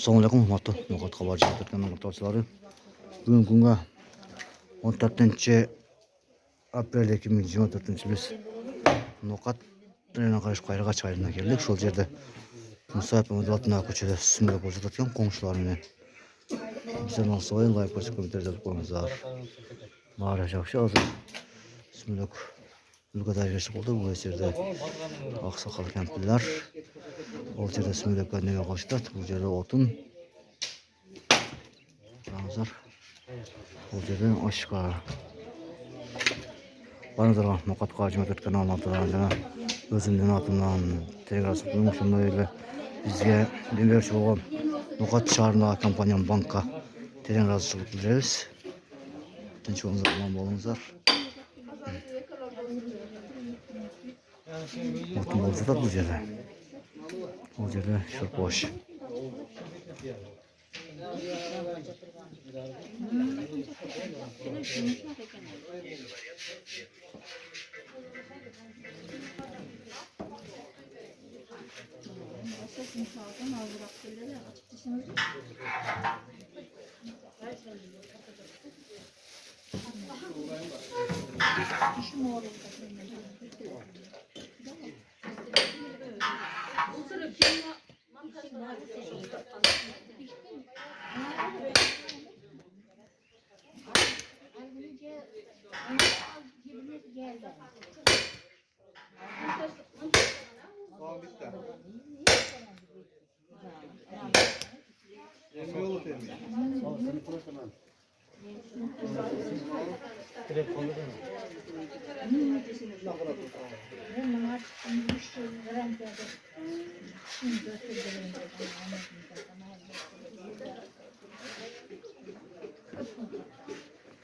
Assalamualaikum warahmatullahi wabarakatuh. Kabar jahatkan ortaçıları. Bugün günge 14 April 2024 biz Nokat Trena Karış Kayrağa çayırına geldik. Şol yerde Musa Mehmet'in köçede sümle bolca atkan komşularıyla. Bizden olsa oyun like basıp komentar yazıp koymanızlar. Mağara şapşı hazır. Sümlek ülkede yaşayıp oldu. Bu yerde Aksakal kempiller. O yerde sümlek önüne koştu. Bu yerde otun. Bazar. O yerden aşağı. Barınızlar Nokat Kajımet etken anlatılarına özümden atımdan tekrar sıkılmış. Şunlarıyla bizge demirçi olan Nokat Çağrı'na kampanyan banka teren razıçılık biliriz. Tinç olunuzlar, aman bolunuzlar. Otun bolca da bu yerde. O yerde şurt boş.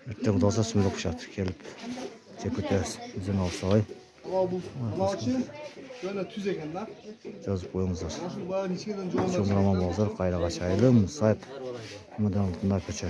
Ertegen da olsa sümle kuşat gelip tek öteriz. Bizden olsa ay. Böyle tüz ekenler. Yazıp koyumuzlar. Nasıl bayağı içkiden çoğunlar. Çomraman bolzar Kayrağa çayırlı Musayip Mehmet'in altında köçe.